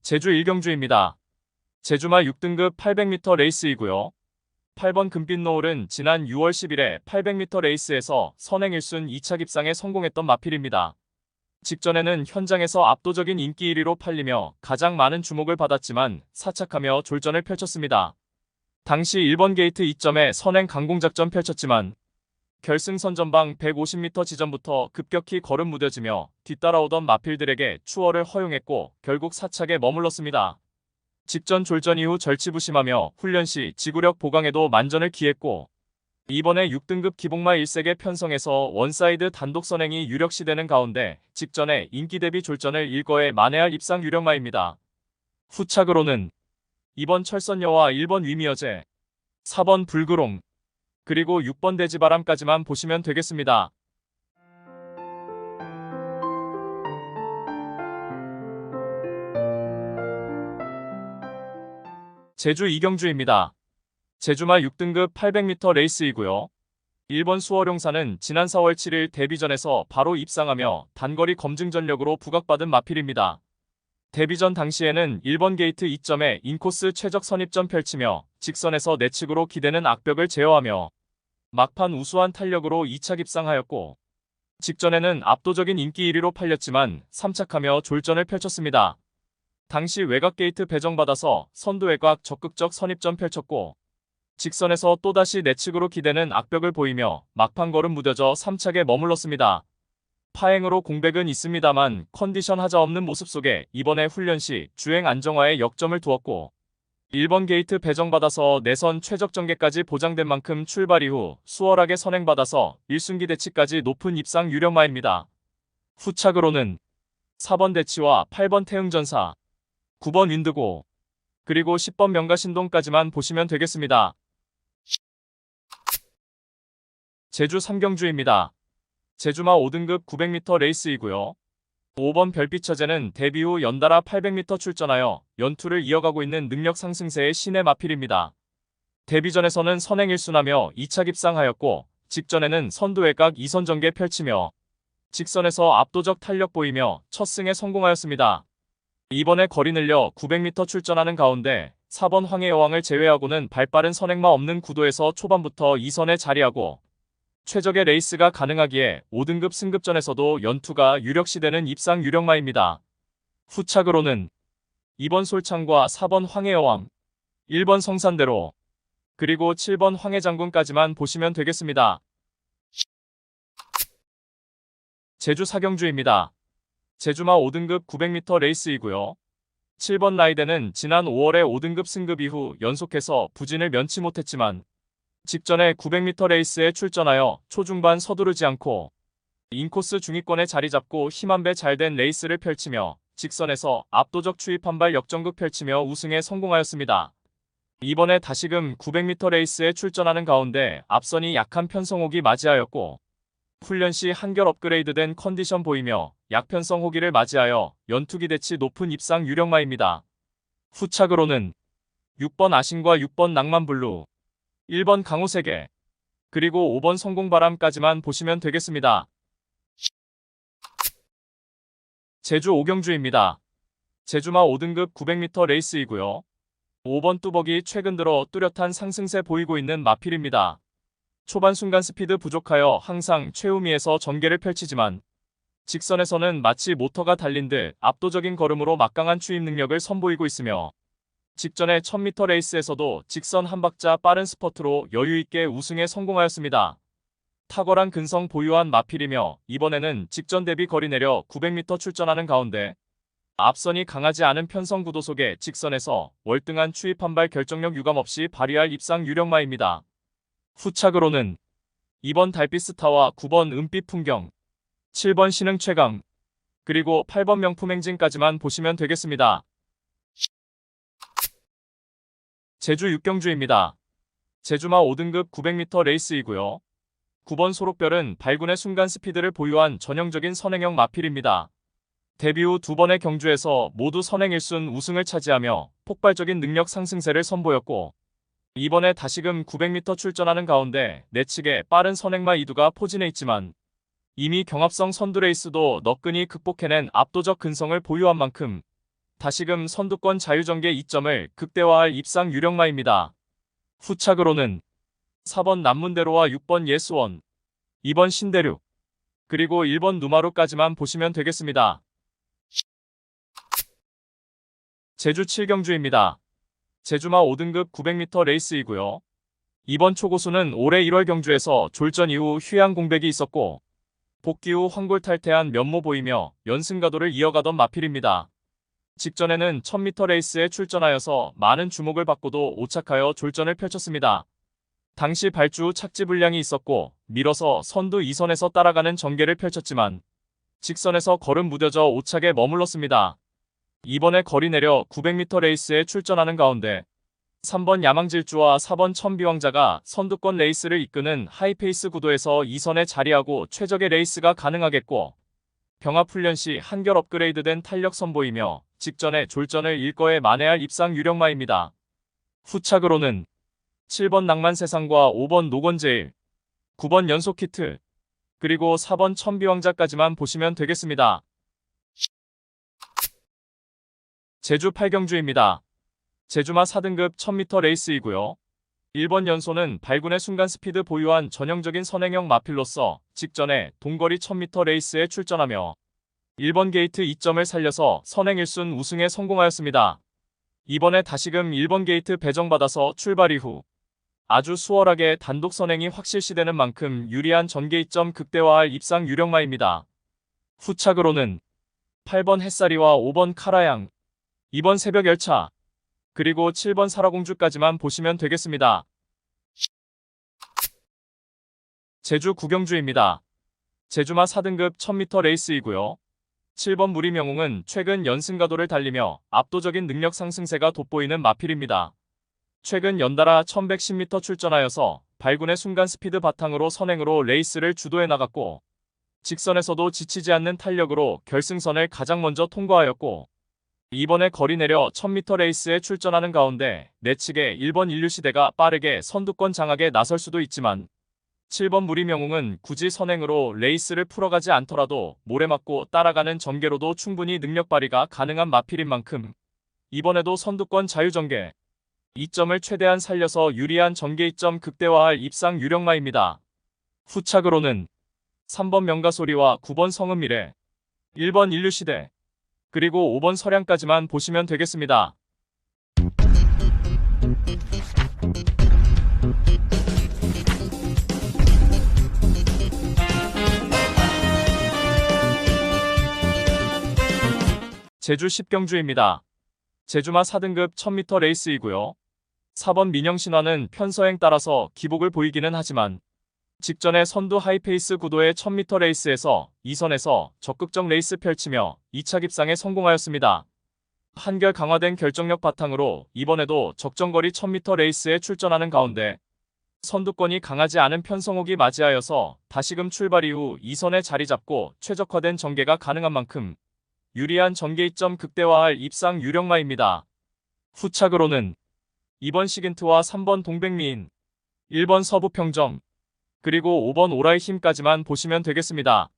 제주 일경주입니다. 제주마 6등급 800m 레이스이고요. 8번 금빛 노을은 지난 6월 10일에 800m 레이스에서 선행 1순 2차 입상에 성공했던 마필입니다. 직전에는 현장에서 압도적인 인기 1위로 팔리며 가장 많은 주목을 받았지만 사착하며 졸전을 펼쳤습니다. 당시 1번 게이트 2점에 선행 강공작전 펼쳤지만 결승선 전방 150m 지점부터 급격히 걸음 무뎌지며 뒤따라오던 마필들에게 추월을 허용했고 결국 사착에 머물렀습니다. 직전 졸전 이후 절치부심하며 훈련 시 지구력 보강에도 만전을 기했고 이번에 6등급 기복마 1색의 편성에서 원사이드 단독 선행이 유력시되는 가운데 직전에 인기 대비 졸전을 일거에 만회할 입상 유력마입니다. 후착으로는 2번 철선여와 1번 위미어제, 4번 불그롱, 그리고 6번 대지바람까지만 보시면 되겠습니다. 제주 이경주입니다. 제주마 6등급 800m 레이스이고요. 1번 수어룡사는 지난 4월 7일 데뷔전에서 바로 입상하며 단거리 검증 전력으로 부각받은 마필입니다. 데뷔전 당시에는 1번 게이트 2점에 인코스 최적 선입전 펼치며 직선에서 내측으로 기대는 악벽을 제어하며 막판 우수한 탄력으로 2차 입상하였고 직전에는 압도적인 인기 1위로 팔렸지만 3착하며 졸전을 펼쳤습니다. 당시 외곽 게이트 배정받아서 선두 외곽 적극적 선입전 펼쳤고 직선에서 또다시 내측으로 기대는 악벽을 보이며 막판 걸음 무뎌져 3착에 머물렀습니다. 파행으로 공백은 있습니다만 컨디션 하자없는 모습 속에 이번에 훈련 시 주행 안정화에 역점을 두었고 1번 게이트 배정받아서 내선 최적 전개까지 보장된 만큼 출발 이후 수월하게 선행받아서 1순기 대치까지 높은 입상 유력마입니다. 후착으로는 4번 대치와 8번 태흥전사, 9번 윈드고, 그리고 10번 명가신동까지만 보시면 되겠습니다. 제주 삼경주입니다. 제주마 5등급 900m 레이스이고요. 5번 별빛처제는 데뷔 후 연달아 800m 출전하여 연투를 이어가고 있는 능력 상승세의 신의 마필입니다. 데뷔전에서는 선행 1순하며 2차 입상하였고 직전에는 선두 외곽 2선 전개 펼치며 직선에서 압도적 탄력 보이며 첫 승에 성공하였습니다. 이번에 거리 늘려 900m 출전하는 가운데 4번 황해 여왕을 제외하고는 발빠른 선행마 없는 구도에서 초반부터 2선에 자리하고 최적의 레이스가 가능하기에 5등급 승급전에서도 연투가 유력시되는 입상 유력마입니다. 후착으로는 2번 솔창과 4번 황해여왕, 1번 성산대로, 그리고 7번 황해장군까지만 보시면 되겠습니다. 제주 사경주입니다. 제주마 5등급 900m 레이스이고요. 7번 라이덴은 지난 5월에 5등급 승급 이후 연속해서 부진을 면치 못했지만 직전에 900m 레이스에 출전하여 초중반 서두르지 않고 인코스 중위권에 자리 잡고 힘 한 배 잘된 레이스를 펼치며 직선에서 압도적 추입 한 발 역전극 펼치며 우승에 성공하였습니다. 이번에 다시금 900m 레이스에 출전하는 가운데 앞선이 약한 편성호기 맞이하였고 훈련 시 한결 업그레이드된 컨디션 보이며 약편성 호기를 맞이하여 연투기 대치 높은 입상 유력마입니다. 후착으로는 6번 아신과 6번 낭만블루, 1번 강호세계, 그리고 5번 성공바람까지만 보시면 되겠습니다. 제주 오경주입니다. 제주마 5등급 900m 레이스이고요. 5번 뚜벅이 최근 들어 뚜렷한 상승세 보이고 있는 마필입니다. 초반 순간 스피드 부족하여 항상 최우미에서 전개를 펼치지만 직선에서는 마치 모터가 달린 듯 압도적인 걸음으로 막강한 추입 능력을 선보이고 있으며 직전에 1000m 레이스에서도 직선 한 박자 빠른 스퍼트로 여유있게 우승에 성공하였습니다. 탁월한 근성 보유한 마필이며 이번에는 직전 대비 거리 내려 900m 출전하는 가운데 앞선이 강하지 않은 편성 구도 속에 직선에서 월등한 추입 한 발 결정력 유감없이 발휘할 입상 유력마입니다. 후착으로는 2번 달빛스타와 9번 은빛 풍경, 7번 신흥 최강, 그리고 8번 명품 행진까지만 보시면 되겠습니다. 제주 육경주입니다. 제주마 5등급 900m 레이스이고요. 9번 소록별은 발군의 순간 스피드를 보유한 전형적인 선행형 마필입니다. 데뷔 후 2번의 경주에서 모두 선행 1순 우승을 차지하며 폭발적인 능력 상승세를 선보였고 이번에 다시금 900m 출전하는 가운데 내측에 빠른 선행마 이두가 포진해 있지만 이미 경합성 선두 레이스도 너끈히 극복해낸 압도적 근성을 보유한 만큼 다시금 선두권 자유전개 2점을 극대화할 입상 유력마입니다. 후착으로는 4번 남문대로와 6번 예수원, 2번 신대륙, 그리고 1번 누마루까지만 보시면 되겠습니다. 제주 7경주입니다. 제주마 5등급 900m 레이스이고요. 이번 초고수는 올해 1월 경주에서 졸전 이후 휴양 공백이 있었고 복귀 후 황골 탈퇴한 면모 보이며 연승가도를 이어가던 마필입니다. 직전에는 1000m 레이스에 출전하여서 많은 주목을 받고도 오착하여 졸전을 펼쳤습니다. 당시 발주 후 착지 불량이 있었고 밀어서 선두 2선에서 따라가는 전개를 펼쳤지만 직선에서 걸음 무뎌져 오착에 머물렀습니다. 이번에 거리 내려 900m 레이스에 출전하는 가운데 3번 야망질주와 4번 천비왕자가 선두권 레이스를 이끄는 하이페이스 구도에서 2선에 자리하고 최적의 레이스가 가능하겠고 병합훈련 시 한결 업그레이드된 탄력 선보이며 직전에 졸전을 일거에 만회할 입상 유력마입니다. 후착으로는 7번 낭만세상과 5번 노건제일, 9번 연속히트, 그리고 4번 천비왕자까지만 보시면 되겠습니다. 제주 8경주입니다. 제주마 4등급 1000m 레이스이고요. 1번 연소는 발군의 순간 스피드 보유한 전형적인 선행형 마필로서 직전에 동거리 1000m 레이스에 출전하며 1번 게이트 2점을 살려서 선행 1순 우승에 성공하였습니다. 이번에 다시금 1번 게이트 배정받아서 출발 이후 아주 수월하게 단독 선행이 확실시되는 만큼 유리한 전개 2점 극대화할 입상 유력마입니다. 후착으로는 8번 햇살이와 5번 카라양, 2번 새벽 열차, 그리고 7번 사라공주까지만 보시면 되겠습니다. 제주 9경주입니다. 제주마 4등급 1000m 레이스이고요. 7번 무리명웅은 최근 연승가도를 달리며 압도적인 능력 상승세가 돋보이는 마필입니다. 최근 연달아 1110m 출전하여서 발군의 순간 스피드 바탕으로 선행으로 레이스를 주도해 나갔고 직선에서도 지치지 않는 탄력으로 결승선을 가장 먼저 통과하였고 이번에 거리 내려 1000m 레이스에 출전하는 가운데 내측의 1번 인류시대가 빠르게 선두권 장악에 나설 수도 있지만 7번 무리명웅은 굳이 선행으로 레이스를 풀어가지 않더라도 모래 맞고 따라가는 전개로도 충분히 능력 발휘가 가능한 마필인 만큼 이번에도 선두권 자유전개 2점을 최대한 살려서 유리한 전개 2점 극대화할 입상 유력마입니다. 후착으로는 3번 명가소리와 9번 성은미래, 1번 인류시대, 그리고 5번 서량까지만 보시면 되겠습니다. 제주 10경주입니다. 제주마 4등급 1000m 레이스이고요. 4번 민영신화는 편서행 따라서 기복을 보이기는 하지만 직전에 선두 하이페이스 구도의 1000m 레이스에서 2선에서 적극적 레이스 펼치며 2차 입상에 성공하였습니다. 한결 강화된 결정력 바탕으로 이번에도 적정거리 1000m 레이스에 출전하는 가운데 선두권이 강하지 않은 편성옥이 맞이하여서 다시금 출발 이후 2선에 자리 잡고 최적화된 전개가 가능한 만큼 유리한 전개 2점 극대화할 입상 유력마입니다. 후착으로는 2번 시긴트와 3번 동백미인, 1번 서부평점, 그리고 5번 오라이 힘까지만 보시면 되겠습니다.